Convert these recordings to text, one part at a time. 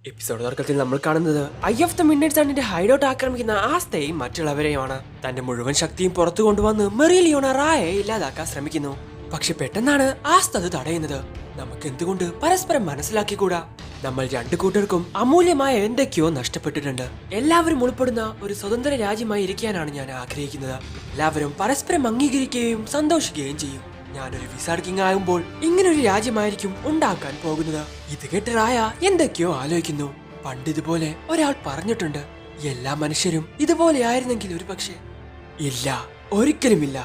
Episode തുടക്കത്തിൽ നമ്മൾ കാണുന്നത് I of the midnight സണ്ണിന്റെ hideout ആക്രമിക്കുന്ന ആസ്തയും മറ്റുള്ളവരെയുമാണ്. തന്റെ മുഴുവൻ ശക്തിയും പുറത്തു കൊണ്ടുവന്ന് മെറിലിയോണ റായെ ഇല്ലാതാക്കാൻ ശ്രമിക്കുന്നു. പക്ഷെ പെട്ടെന്നാണ് ആസ്ത അത് തടയുന്നത്. നമുക്ക് എന്തുകൊണ്ട് പരസ്പരം മനസ്സിലാക്കിക്കൂടാ? നമ്മൾ രണ്ടു കൂട്ടർക്കും അമൂല്യമായ എന്തൊക്കെയോ നഷ്ടപ്പെട്ടിട്ടുണ്ട്. എല്ലാവരും ഉൾപ്പെടുന്ന ഒരു സ്വതന്ത്ര രാജ്യമായി ഇരിക്കാനാണ് ഞാൻ ആഗ്രഹിക്കുന്നത്. എല്ലാവരും പരസ്പരം അംഗീകരിക്കുകയും സന്തോഷിക്കുകയും ചെയ്യും. ഞാനൊരു വിസാർഡ് കിങ് ആകുമ്പോൾ ഇങ്ങനൊരു രാജ്യമായിരിക്കും ഉണ്ടാക്കാൻ പോകുന്നത്. ഇത് കേട്ട് റായ എന്തൊക്കെയോ ആലോചിക്കുന്നു. പണ്ടിതുപോലെ ഒരാൾ പറഞ്ഞിട്ടുണ്ട്, എല്ലാ മനുഷ്യരും ഇതുപോലെ ആയിരുന്നെങ്കിൽ ഒരു പക്ഷേ. ഇല്ല, ഒരിക്കലുമില്ല.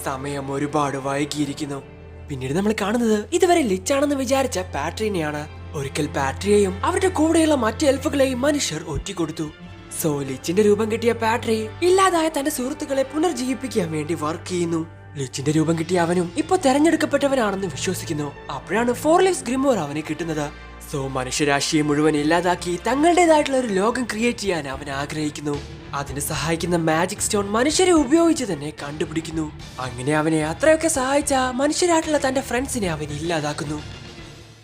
സമയം ഒരുപാട് വൈകിയിരിക്കുന്നു. പിന്നീട് നമ്മൾ കാണുന്നത് ഇതുവരെ ലിച്ചാണെന്ന് വിചാരിച്ച പാട്രീനെയാണ്. ഒരിക്കൽ പാട്രിയെയും അവരുടെ കൂടെയുള്ള മറ്റു എൽഫുകളെയും മനുഷ്യർ ഒറ്റിക്കൊടുത്തു. സോ ലിച്ചിന്റെ രൂപം കിട്ടിയ പാട്രി ഇല്ലാതായ തന്റെ സുഹൃത്തുക്കളെ പുനർജീവിപ്പിക്കാൻ വേണ്ടി വർക്ക് ചെയ്യുന്നു. ലിച്ചിന്റെ രൂപം കിട്ടിയ അവനും ഇപ്പൊ തെരഞ്ഞെടുക്കപ്പെട്ടവനാണെന്ന് വിശ്വസിക്കുന്നു. അപ്പോഴാണ് ഫോർ ലീവ്സ് ഗ്രിമോർ അവനെ കിട്ടുന്നത്. സോ മനുഷ്യരാശിയെ മുഴുവൻ ഇല്ലാതാക്കി തങ്ങളുടേതായിട്ടുള്ള ഒരു ലോകം ക്രിയേറ്റ് ചെയ്യാൻ അവൻ ആഗ്രഹിക്കുന്നു. അതിന് സഹായിക്കുന്ന മാജിക് സ്റ്റോൺ മനുഷ്യരെ ഉപയോഗിച്ച് തന്നെ കണ്ടുപിടിക്കുന്നു. അങ്ങനെ അവനെ അത്രയൊക്കെ സഹായിച്ച മനുഷ്യരായിട്ടുള്ള തന്റെ ഫ്രണ്ട്സിനെ അവൻ ഇല്ലാതാക്കുന്നു.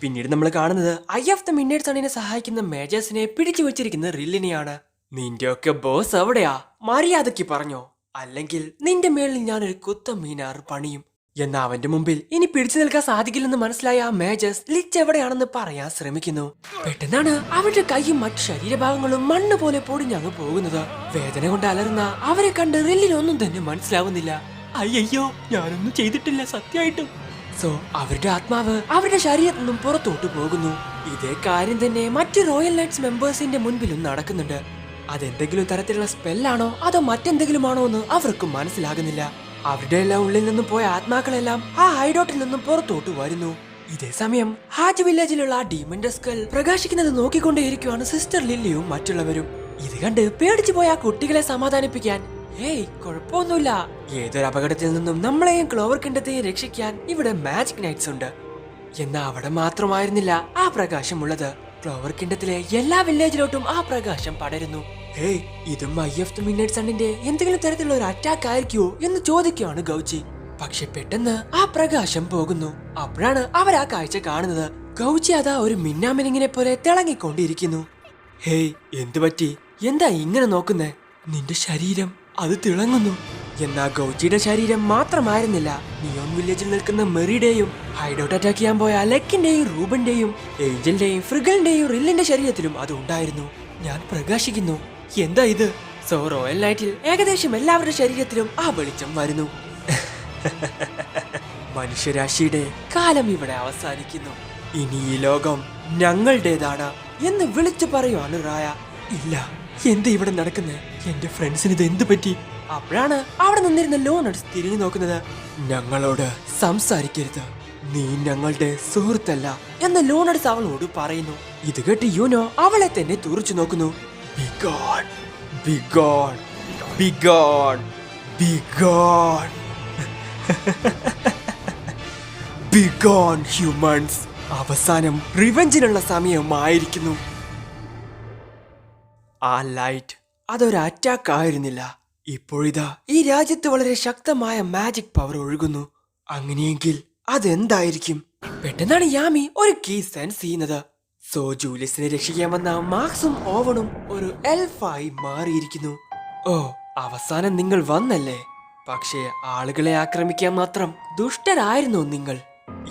പിന്നീട് നമ്മൾ കാണുന്നത് ഐ ഓഫ് ദ മിഡ്നൈറ്റ് സണ്ണിനെ സഹായിക്കുന്ന മേജേഴ്സിനെ പിടിച്ചു വെച്ചിരിക്കുന്ന റില്ലിനെയാണ്. നിന്റെ ഒക്കെ ബോസ് എവിടെയാ? മര്യാദയ്ക്ക് പറഞ്ഞോ, അല്ലെങ്കിൽ നിന്റെ മേളിൽ ഞാനൊരു കുത്തം മീനാർ പണിയും എന്ന അവന്റെ മുമ്പിൽ ഇനി പിടിച്ചു നിൽക്കാൻ സാധിക്കില്ലെന്ന് മനസ്സിലായ ആ മേജേഴ്സ് ലിച്ച് എവിടെയാണെന്ന് പറയാൻ ശ്രമിക്കുന്നു. പെട്ടെന്നാണ് അവരുടെ കൈയും മറ്റു ശരീരഭാഗങ്ങളും മണ്ണ് പോലെ പൊടിഞ്ഞങ്ങ് പോകുന്നത്. വേദന കൊണ്ട് അലറുന്ന അവരെ കണ്ട് റില്ലിനൊന്നും തന്നെ മനസ്സിലാവുന്നില്ല. അയ്യോ, ഞാനൊന്നും ചെയ്തിട്ടില്ല സത്യമായിട്ടും. സോ അവരുടെ ആത്മാവ് അവരുടെ ശരീരത്തിൽ നിന്നും പുറത്തോട്ട് പോകുന്നു. ഇതേ കാര്യം തന്നെ മറ്റു റോയൽ നൈറ്റ്സ് മെമ്പേഴ്സിന്റെ മുൻപിലും നടക്കുന്നുണ്ട്. അതെന്തെങ്കിലും തരത്തിലുള്ള സ്പെല്ലാണോ അതോ മറ്റെന്തെങ്കിലും ആണോ എന്ന് അവർക്കും മനസ്സിലാകുന്നില്ല. അവരുടെ എല്ലാം ഉള്ളിൽ നിന്നും പോയ ആത്മാക്കളെല്ലാം ആ ഹൈഡൌട്ടിൽ നിന്നും പുറത്തോട്ട് വരുന്നു. ഇതേ സമയം ഹാജ് വില്ലേജിലുള്ള ആ ഡീമന്റെ സ്കൽ പ്രകാശിക്കുന്നത് നോക്കിക്കൊണ്ടേയിരിക്കുവാണ് സിസ്റ്റർ ലില്ലിയും മറ്റുള്ളവരും. ഇത് കണ്ട് പേടിച്ചു പോയ ആ കുട്ടികളെ സമാധാനിപ്പിക്കാൻ, ഏയ് കുഴപ്പമൊന്നുമില്ല, ഏതൊരു അപകടത്തിൽ നിന്നും നമ്മളെയും ക്ലോവർ കിണ്ടത്തെയും രക്ഷിക്കാൻ ഇവിടെ മാജിക് നൈറ്റ്സ് ഉണ്ട്. എന്നാ അവിടെ മാത്രമായിരുന്നില്ല ആ പ്രകാശമുള്ളത്. ക്ലോവർ കിണ്ടത്തിലെ എല്ലാ വില്ലേജിലോട്ടും ആ പ്രകാശം പടരുന്നു. ഹേയ്, ഇതും ഐ ഓഫ് ദ മിഡ്നൈറ്റ് സണ്ണിന്റെ എന്തെങ്കിലും തരത്തിലുള്ള ഒരു അറ്റാക്ക് ആയിരിക്കുമോ എന്ന് ചോദിക്കുകയാണ് ഗൗച്ചി. പക്ഷെ പെട്ടെന്ന് ആ പ്രകാശം പോകുന്നു. അപ്പോഴാണ് അവർ ആ കാഴ്ച കാണുന്നത്. ഗൗച്ചി അതാ ഒരു മിന്നാമിനിങ്ങിനെ പോലെ തിളങ്ങിക്കൊണ്ടിരിക്കുന്നു. ഹേയ്, എന്തു പറ്റി? എന്താ ഇങ്ങനെ നോക്കുന്നേ? നിന്റെ ശരീരം അത് തിളങ്ങുന്നു. എന്നാ ഗൗച്ചിയുടെ ശരീരം മാത്രമായിരുന്നില്ല, നിയോൺ വില്ലേജിൽ നിൽക്കുന്ന മെറിയുടെയും ഹൈഡൌട്ട് അറ്റാക്ക് ചെയ്യാൻ പോയ അലക്കിന്റെയും റൂബന്റെയും ഏഞ്ചലിന്റെയും ഫ്രിഗലിന്റെയും റില്ലിന്റെ ശരീരത്തിലും അത് ഉണ്ടായിരുന്നു. ഞാൻ പ്രകാശിക്കുന്നു. എന്താ ഇത്? സോ റോയൽ നൈറ്റിൽ ഏകദേശം എല്ലാവരുടെ ശരീരത്തിലും ആ വെളിച്ചം വരുന്നു. മനുഷ്യരാശിയുടെ കാലം ഇവിടെ അവസാനിക്കുന്നു. ഇനി ഈ ലോകം ഞങ്ങളുടേതാണ് എന്ന് വിളിച്ചു പറയുവാണ് റായ. ഇല്ല, എന്താ ഇവിടെ നടക്കുന്നത്? എന്റെ ഫ്രണ്ട്സിന് ഇത് എന്ത് പറ്റി? അപ്പോഴാണ് അവിടെ നിന്നിരുന്ന ലോണഡ്സ് തിരിഞ്ഞു നോക്കുന്നത്. ഞങ്ങളോട് സംസാരിക്കരുത്, നീ ഞങ്ങളുടെ സുഹൃത്തല്ല എന്ന് ലോണഡ്സ് അവളോട് പറയുന്നു. ഇത് കേട്ട് യൂനോ അവളെ തന്നെ തുറച്ചു നോക്കുന്നു. Be gone, be gone, be gone, be gone, be gone humans. അവസാനം റിവെഞ്ചിനുള്ള സമയമായിരിക്കുന്നു. ആ ലൈറ്റ് അതൊരു അറ്റാക്ക് ആയിരുന്നില്ല. ഇപ്പോഴിതാ ഈ രാജ്യത്ത് വളരെ ശക്തമായ മാജിക് പവർ ഒഴുകുന്നു. അങ്ങനെയെങ്കിൽ അതെന്തായിരിക്കും? പെട്ടെന്നാണ് യാമി ഒരു കീ സെൻസ് ചെയ്യുന്നത്. സോ ജൂലിയസിനെ രക്ഷിക്കാൻ വന്ന മാക്സും ഓവണും ഒരു എൽഫായി മാറിയിരിക്കുന്നു. ഓ, അവസാനം നിങ്ങൾ വന്നല്ലേ? പക്ഷേ ആളുകളെ ആക്രമിക്കാൻ മാത്രം ദുഷ്ടരായിരുന്നു നിങ്ങൾ.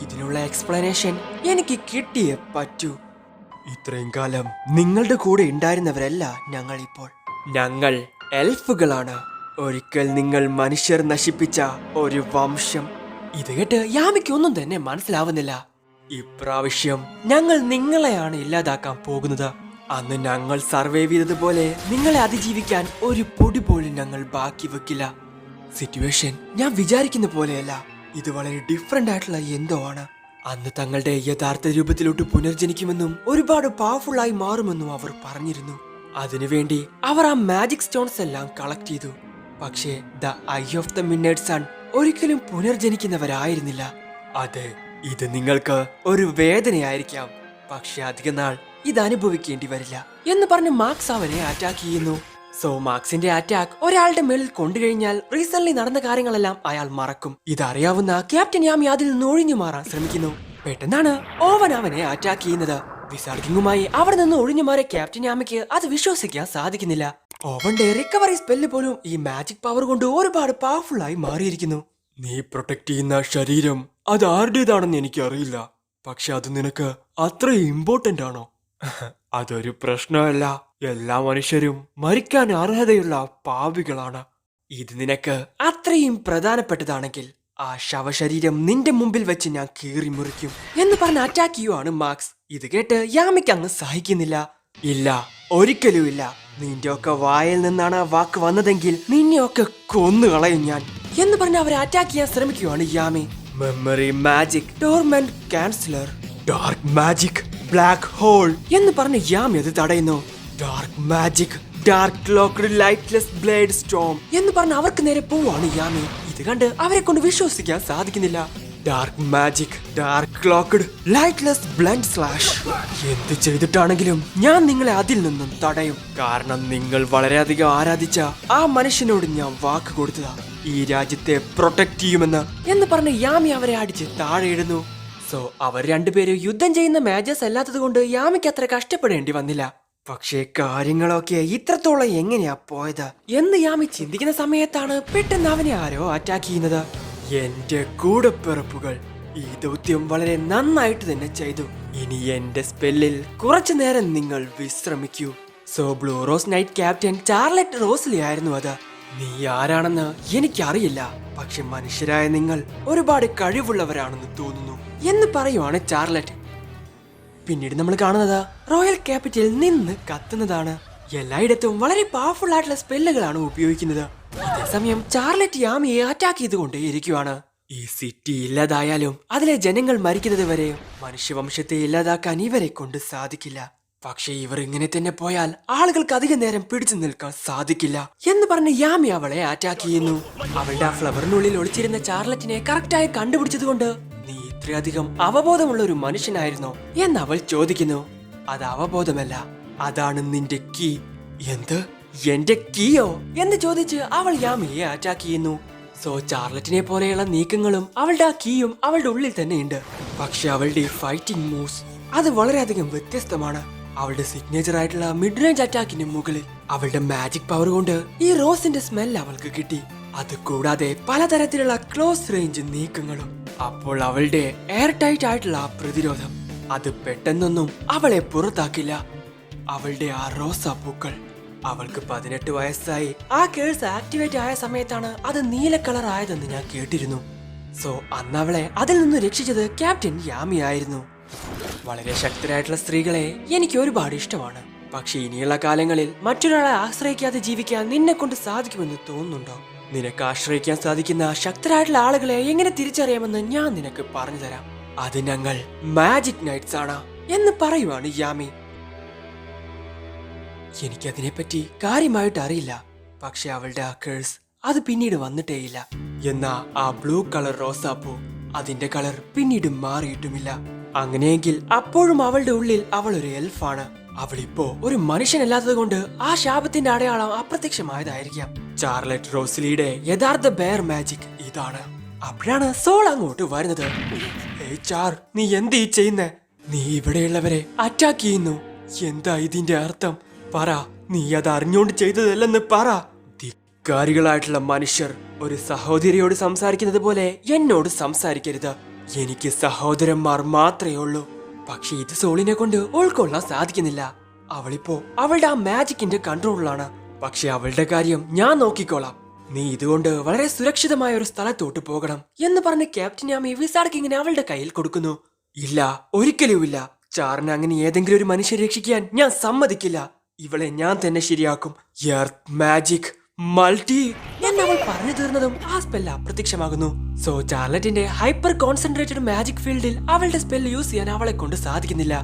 ഇതിനുള്ള എക്സ്പ്ലനേഷൻ എനിക്ക് കിട്ടിയേ പറ്റൂ. ഇത്രയും കാലം നിങ്ങളുടെ കൂടെ ഉണ്ടായിരുന്നവരല്ല ഞങ്ങൾ ഇപ്പോൾ. ഞങ്ങൾ എൽഫുകളാണ്. ഒരിക്കൽ നിങ്ങൾ മനുഷ്യർ നശിപ്പിച്ച ഒരു വംശം. ഇത് കേട്ട് യാമിക്ക് ഒന്നും തന്നെ മനസ്സിലാവുന്നില്ല. ഇപ്രാവശ്യം ഞങ്ങൾ നിങ്ങളെയാണ് ഇല്ലാതാക്കാൻ പോകുന്നത്. അന്ന് ഞങ്ങൾ സർവൈവ് ചെയ്തതുപോലെ നിങ്ങളെ അതിജീവിക്കാൻ ഒരു പൊടി പോലും ഞങ്ങൾ ബാക്കി വെക്കില്ല. സിറ്റുവേഷൻ ഞാൻ വിചാരിക്കുന്ന പോലെയല്ല, ഇത് വളരെ ഡിഫറെന്റ് ആയിട്ടുള്ള എന്തോ ആണ്. അന്ന് തങ്ങളുടെ യഥാർത്ഥ രൂപത്തിലോട്ട് പുനർജനിക്കുമെന്നും ഒരുപാട് പവർഫുൾ ആയി മാറുമെന്നും അവർ പറഞ്ഞിരുന്നു. അതിനുവേണ്ടി അവർ ആ മാജിക് സ്റ്റോൺസ് എല്ലാം കളക്ട് ചെയ്തു. പക്ഷേ the eye of the midnight sun ഒരിക്കലും പുനർജനിക്കുന്നവരായിരുന്നില്ല. അതെ, ഇത് നിങ്ങൾക്ക് ഒരു വേദനയായിരിക്കാം, പക്ഷെ അധിക നാൾ ഇത് അനുഭവിക്കേണ്ടി വരില്ല എന്ന് പറഞ്ഞ് മാർക്സ് അവനെ അറ്റാക്ക് ചെയ്യുന്നു. സോ മാർക്സിന്റെ അറ്റാക്ക് ഒരാളുടെ മേളിൽ കൊണ്ടുകഴിഞ്ഞാൽ റീസെന്റ് നടന്ന കാര്യങ്ങളെല്ലാം അയാൾ മറക്കും. ഇതറിയാവുന്ന ക്യാപ്റ്റൻ യാമി അതിൽ നിന്ന് ഒഴിഞ്ഞു മാറാൻ ശ്രമിക്കുന്നു. പെട്ടെന്നാണ് ഓവൻ അവനെ അറ്റാക്ക് ചെയ്യുന്നത്. വിസാർക്കിങ്ങുമായി അവിടെ നിന്ന് ഒഴിഞ്ഞു മാറിയ ക്യാപ്റ്റൻ യാമയ്ക്ക് അത് വിശ്വസിക്കാൻ സാധിക്കുന്നില്ല. അവന്റെ റിക്കവറി സ്പെല്ല് പോലും ഈ മാജിക് പവർ കൊണ്ട് ഒരുപാട് പവർഫുൾ ആയി മാറിയിരിക്കുന്നു. നീ പ്രൊട്ടക്ട് ചെയ്യുന്ന ശരീരം അത് ആരുടേതാണെന്ന് എനിക്കറിയില്ല, പക്ഷെ അത് നിനക്ക് അത്ര ഇമ്പോർട്ടന്റ് ആണോ? അതൊരു പ്രശ്നമല്ല. എല്ലാ മനുഷ്യരും മരിക്കാൻ അർഹതയുള്ള പാപികളാണ്. ഇത് നിനക്ക് അത്രയും പ്രധാനപ്പെട്ടതാണെങ്കിൽ ആ ശവശരീരം നിന്റെ മുമ്പിൽ വെച്ച് ഞാൻ കീറി മുറിക്കും എന്ന് പറഞ്ഞ് അറ്റാക്ക് ചെയ്യുവാണ് മാക്സ്. ഇത് കേട്ട് യാമിക്ക് അങ്ങ് സഹിക്കുന്നില്ല. ഇല്ല, ഒരിക്കലുമില്ല. നിന്റെയൊക്കെ വായിൽ നിന്നാണ് ആ വാക്ക് വന്നതെങ്കിൽ നിന്നെയൊക്കെ കൊന്നുകളയും ഞാൻ എന്ന് പറഞ്ഞ് അവരെ അറ്റാക്ക് ചെയ്യാൻ ശ്രമിക്കുവാണ് Yami. Memory magic, torment canceller, dark magic, black hole എന്ന് പറഞ്ഞ് യാമി അത് തടയുന്നു. Dark magic, dark locked lightless blade storm എന്ന് പറഞ്ഞ് അവർക്ക് നേരെ പോവാണ് യാമി. ഇത് കണ്ട് അവരെ കൊണ്ട് വിശ്വസിക്കാൻ സാധിക്കുന്നില്ല. Dark magic, dark locked lightless blade slash. എന്ത് ചെയ്തിട്ടാണെങ്കിലും ഞാൻ നിങ്ങളെ അതിൽ നിന്നും തടയും. കാരണം നിങ്ങൾ വളരെയധികം ആരാധിച്ച ആ മനുഷ്യനോട് ഞാൻ വാക്ക് കൊടുത്തതാ, ഈ രാജ്യത്തെ പ്രൊട്ടക്ട് ചെയ്യുമെന്ന് എന്ന് പറഞ്ഞ് യാമി അവരെ അടിച്ച് താഴെയിടുന്നു. സോ അവർ രണ്ടുപേരും യുദ്ധം ചെയ്യുന്ന മാജേഴ്സ് അല്ലാത്തത് കൊണ്ട് യാമിക്ക് അത്ര കഷ്ടപ്പെടേണ്ടി വന്നില്ല. പക്ഷേ കാര്യങ്ങളൊക്കെ ഇത്രത്തോളം എങ്ങനെയാ പോയത് എന്ന് യാമി ചിന്തിക്കുന്ന സമയത്താണ് പെട്ടെന്ന് അവനെ ആരോ അറ്റാക്ക് ചെയ്യുന്നത്. എന്റെ കൂടപ്പിറപ്പുകൾ, ഈ ദൗത്യം വളരെ നന്നായിട്ട് തന്നെ ചെയ്തു. ഇനി എന്റെ സ്പെല്ലിൽ കുറച്ചു നേരം നിങ്ങൾ വിശ്രമിക്കൂ. So blue rose knight captain Charlotte Roselei ആയിരുന്നു അത്. നീ ആരാണെന്ന് എനിക്കറിയില്ല, പക്ഷെ മനുഷ്യരായ നിങ്ങൾ ഒരുപാട് കഴിവുള്ളവരാണെന്ന് തോന്നുന്നു എന്ന് പറയുവാണ് ചാർലറ്റ്. പിന്നീട് നമ്മൾ കാണുന്നത് റോയൽ ക്യാപിറ്റൽ നിന്ന് കത്തുന്നതാണ്. എല്ലായിടത്തും വളരെ പവർഫുൾ ആയിട്ടുള്ള സ്പെല്ലുകളാണ് ഉപയോഗിക്കുന്നത്. അതേസമയം ചാർലറ്റ് യാമിയെ അറ്റാക്ക് ചെയ്തുകൊണ്ടേയിരിക്കുവാണ്. ഈ സിറ്റി ഇല്ലാതായാലും അതിലെ ജനങ്ങൾ മരിക്കുന്നത് വരെ മനുഷ്യവംശത്തെ ഇല്ലാതാക്കാൻ ഇവരെ കൊണ്ട് സാധിക്കില്ല. പക്ഷെ ഇവർ ഇങ്ങനെ തന്നെ പോയാൽ ആളുകൾക്ക് അധിക നേരം പിടിച്ചു നിൽക്കാൻ സാധിക്കില്ല എന്ന് പറഞ്ഞ് യാമി അവളെ അറ്റാക്ക് ചെയ്യുന്നു. അവളുടെ ആ ഫ്ലവറിനുള്ളിൽ ഒളിച്ചിരുന്ന ചാർലറ്റിനെ കറക്റ്റായി കണ്ടുപിടിച്ചത് കൊണ്ട് നീ ഇത്രയധികം അവബോധമുള്ള ഒരു മനുഷ്യനായിരുന്നോ എന്ന് അവൾ ചോദിക്കുന്നു. അത് അവബോധമല്ല, അതാണ് നിന്റെ കീ. എന്ത്, എന്റെ കീയോ എന്ന് ചോദിച്ച് അവൾ യാമിയെ അറ്റാക്ക് ചെയ്യുന്നു. സോ ചാർലറ്റിനെ പോലെയുള്ള നീക്കങ്ങളും അവളുടെ ആ കീയും അവളുടെ ഉള്ളിൽ തന്നെ ഉണ്ട്. പക്ഷെ അവളുടെ ഫൈറ്റിംഗ് മൂവ്സ് അത് വളരെയധികം വ്യത്യസ്തമാണ്. അവളുടെ സിഗ്നേച്ചർ ആയിട്ടുള്ള മിഡ് റേഞ്ച് അറ്റാക്കിന് മുകളിൽ അവളുടെ മാജിക് പവർ കൊണ്ട് ഈ റോസിന്റെ സ്മെൽ അവൾക്ക് കിട്ടി. അത് കൂടാതെ പലതരത്തിലുള്ള ക്ലോസ് റേഞ്ച് നീക്കങ്ങളും. അപ്പോൾ അവളുടെ എയർ ടൈറ്റ് ആയിട്ടുള്ള ആ പ്രതിരോധം അത് പെട്ടെന്നൊന്നും അവളെ പുറത്താക്കില്ല. അവളുടെ ആ റോസാ പൂക്കൾ, അവൾക്ക് 18 വയസ്സായി ആ കേഴ്സ് ആക്ടിവേറ്റ് ആയ സമയത്താണ് അത് നീല കളർ ആയതെന്ന് ഞാൻ കേട്ടിരുന്നു. സോ അന്ന് അവളെ അതിൽ നിന്ന് രക്ഷിച്ചത് ക്യാപ്റ്റൻ യാമി ആയിരുന്നു. വളരെ ശക്തരായിട്ടുള്ള സ്ത്രീകളെ എനിക്ക് ഒരുപാട് ഇഷ്ടമാണ്. പക്ഷെ ഇനിയുള്ള കാലങ്ങളിൽ മറ്റൊരാളെ ആശ്രയിക്കാതെ ജീവിക്കാൻ നിന്നെ കൊണ്ട് സാധിക്കുമെന്ന് തോന്നുന്നുണ്ടോ? നിനക്ക് ആശ്രയിക്കാൻ സാധിക്കുന്ന ശക്തരായിട്ടുള്ള ആളുകളെ എങ്ങനെ തിരിച്ചറിയാമെന്ന് ഞാൻ നിനക്ക് പറഞ്ഞു തരാം. അത് ഞങ്ങൾ മാജിക് നൈറ്റ്സ് ആണ് എന്ന് പറയുവാണ് യാമി. എനിക്കതിനെപ്പറ്റി കാര്യമായിട്ട് അറിയില്ല, പക്ഷെ അവളുടെ ആ കേഴ്സ് അത് പിന്നീട് വന്നിട്ടേയില്ല. എന്നാ ആ ബ്ലൂ കളർ റോസാപ്പൂ അതിന്റെ കളർ പിന്നീട് മാറിയിട്ടുമില്ല. അങ്ങനെയെങ്കിൽ അപ്പോഴും അവളുടെ ഉള്ളിൽ അവൾ ഒരു എൽഫാണ്. അവളിപ്പോ ഒരു മനുഷ്യനല്ലാത്തത് കൊണ്ട് ആ ശാപത്തിന്റെ അടയാളം അപ്രത്യക്ഷമായതായിരിക്കാം. ചാർലറ്റ് റോസ്ലിയുടെ യഥാർത്ഥ ബെയർ മാജിക് ഇതാണ്. അപ്പോഴാണ് സോൾ അങ്ങോട്ട് വരുന്നത്. ഏയ് ചാർ, നീ എന്ത് ഈ ചെയ്യുന്നേ? നീ ഇവിടെയുള്ളവരെ അറ്റാക്ക് ചെയ്യുന്നു. എന്താ ഇതിന്റെ അർത്ഥം? പറ, നീ അത് അറിഞ്ഞുകൊണ്ട് ചെയ്തതല്ലെന്ന് പറ. ധിക്കാരികളായിട്ടുള്ള മനുഷ്യർ ഒരു സഹോദരിയോട് സംസാരിക്കുന്നത് പോലെ എന്നോട് സംസാരിക്കരുത്. എനിക്ക് സഹോദരന്മാർ മാത്രമേ ഉള്ളൂ. പക്ഷെ ഇത് സോളിനെ കൊണ്ട് ഉൾക്കൊള്ളാൻ സാധിക്കുന്നില്ല. അവളിപ്പോ അവളുടെ ആ മാജിക്കിന്റെ കൺട്രോളിലാണ്. പക്ഷെ അവളുടെ കാര്യം ഞാൻ നോക്കിക്കോളാം. നീ ഇതുകൊണ്ട് വളരെ സുരക്ഷിതമായ ഒരു സ്ഥലത്തോട്ട് പോകണം എന്ന് പറഞ്ഞ് ക്യാപ്റ്റൻ യാമി വിസാർക്ക് ഇങ്ങനെ അവളുടെ കയ്യിൽ കൊടുക്കുന്നു. ഇല്ല, ഒരിക്കലുമില്ല. ചാറിന് അങ്ങനെ ഏതെങ്കിലും ഒരു മനുഷ്യരെ രക്ഷിക്കാൻ ഞാൻ സമ്മതിക്കില്ല. ഇവളെ ഞാൻ തന്നെ ശരിയാക്കും. എർത്ത് മാജിക് മൾട്ടി എന്നവൾ പറഞ്ഞു തീർന്നതും ആ സ്പെല്ല് അപ്രത്യക്ഷമാകുന്നു. സോ ചാർലറ്റിന്റെ ഹൈപ്പർ കോൺസെൻട്രേറ്റഡ് മാജിക് ഫീൽഡിൽ അവളുടെ സ്പെല്ല് യൂസ് ചെയ്യാൻ അവളെ കൊണ്ട് സാധിക്കുന്നില്ല.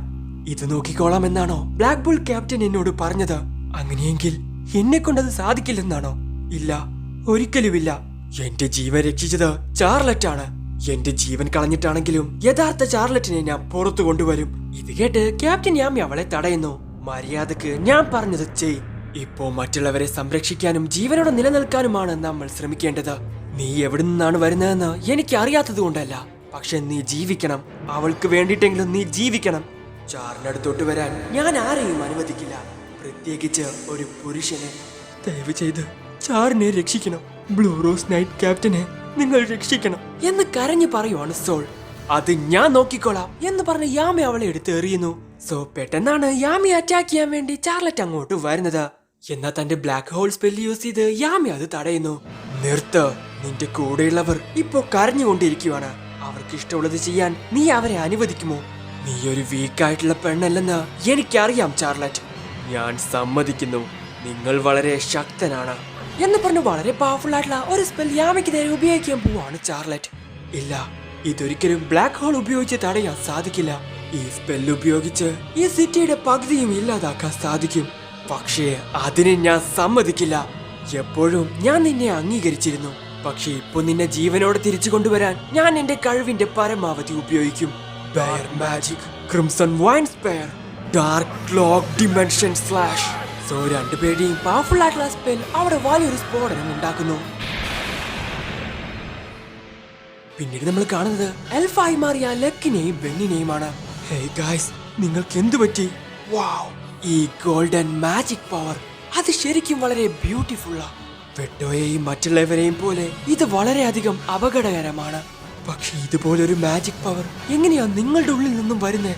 ഇത് നോക്കിക്കോളാം എന്നാണോ ബ്ലാക്ക് ബുൾ ക്യാപ്റ്റൻ എന്നോട് പറഞ്ഞത്? അങ്ങനെയെങ്കിൽ എന്നെ കൊണ്ടത് സാധിക്കില്ലെന്നാണോ? ഇല്ല, ഒരിക്കലുമില്ല. എന്റെ ജീവൻ രക്ഷിച്ചത് ചാർലറ്റാണ്. എന്റെ ജീവൻ കളഞ്ഞിട്ടാണെങ്കിലും യഥാർത്ഥ ചാർലറ്റിനെ ഞാൻ പുറത്തു കൊണ്ടുവരും. ഇത് കേട്ട് ക്യാപ്റ്റൻ യാമി അവളെ തടയുന്നു. മര്യാദക്ക് ഞാൻ പറഞ്ഞത് ചെയ്. ഇപ്പോ മറ്റുള്ളവരെ സംരക്ഷിക്കാനും ജീവനോടെ നിലനിൽക്കാനുമാണ് നമ്മൾ ശ്രമിക്കേണ്ടത്. നീ എവിടെ നിന്നാണ് വരുന്നതെന്ന് എനിക്ക് അറിയാത്തത് കൊണ്ടല്ല, പക്ഷെ നീ ജീവിക്കണം. അവൾക്ക് വേണ്ടിയിട്ടെങ്കിലും നീ ജീവിക്കണം. ചാറിനടുത്തോട്ട് വരാൻ ഞാൻ ആരെയും അനുവദിക്കില്ല, പ്രത്യേകിച്ച് ഒരു പുരുഷനെ. ദയവ് ചെയ്ത് ചാറിനെ രക്ഷിക്കണം, ബ്ലൂ റോസ് നൈറ്റ് ക്യാപ്റ്റനെ നിങ്ങൾ രക്ഷിക്കണം എന്ന് കരഞ്ഞു പറയുവാണ് സോൾ. അത് ഞാൻ നോക്കിക്കോളാം എന്ന് പറഞ്ഞ് യാമി അവളെ എടുത്ത് എറിയുന്നു. സോ പെട്ടെന്നാണ് യാമി അറ്റാക്ക് ചെയ്യാൻ വേണ്ടി ചാർലറ്റ് അങ്ങോട്ട് വരുന്നത്. എന്നാൽ തന്റെ ബ്ലാക്ക് ഹോൾ സ്പെല്ല് യൂസ് ചെയ്ത് യാമി അത് തടയുന്നു. നിർത്ത്, നിന്റെ കൂടെയുള്ളവർ ഇപ്പോ കരഞ്ഞുകൊണ്ടിരിക്കുവാണ്. അവർക്ക് ഇഷ്ടമുള്ളത് ചെയ്യാൻ നീ അവരെ അനുവദിക്കുമോ? നീ ഒരു വീക്കായിട്ടുള്ള പെണ്ണല്ലെന്ന് എനിക്കറിയാം ചാർലറ്റ്. ഞാൻ സമ്മതിക്കുന്നു, നിങ്ങൾ വളരെ ശക്തനാണ് എന്ന് പറഞ്ഞ് വളരെ പവർഫുൾ ആയിട്ടുള്ള ഒരു സ്പെൽ യാമിക്ക് നേരെ ഉപയോഗിക്കാൻ പോവാണ് ചാർലറ്റ്. ഇല്ല, ഇതൊരിക്കലും ബ്ലാക്ക് ഹോൾ ഉപയോഗിച്ച് തടയാൻ സാധിക്കില്ല. ഈ സ്പെൽ ഉപയോഗിച്ച് ഈ സിറ്റിയുടെ പകുതിയും ഇല്ലാതാക്കാൻ സാധിക്കും. പക്ഷേ അതിനെ ഞാൻ സമ്മതിക്കില്ല. എപ്പോഴും ഞാൻ നിന്നെ അംഗീകരിച്ചിരുന്നു, പക്ഷേ ഇപ്പൊ നിന്നെ ജീവനോടെ തിരിച്ചു കൊണ്ടുവരാൻ ഞാൻ എന്റെ കഴിവിന്റെ പരമാവധി ഉപയോഗിക്കും. Bear magic, crimson wine spear, dark cloak dimension slash. So രണ്ടുപേരുടെയും പവർഫുൾ ആയിട്ടുള്ള സ്പെൽ അവിടെ വലിയൊരു സ്ഫോടനം ഉണ്ടാക്കുന്നു. പിന്നീട് നമ്മൾ കാണുന്നത് എൽഫായി മാറിയ ലക്കിനെയും ബെന്നിനെയുമാണ്. ഹേയ് ഗായ്സ്, നിങ്ങൾക്ക് എന്തു പറ്റി? വാവ്, ഈ ഗോൾഡൻ മാജിക് പവർ അത് ശരിക്കും വളരെ ബ്യൂട്ടിഫുള്ളാ. വെട്ടോയെയും മറ്റുള്ളവരെയും പോലെ ഇത് വളരെയധികം അപകടകരമാണ്. പക്ഷെ ഇതുപോലൊരു മാജിക് പവർ എങ്ങനെയാ നിങ്ങളുടെ ഉള്ളിൽ നിന്നും വരുന്നേ?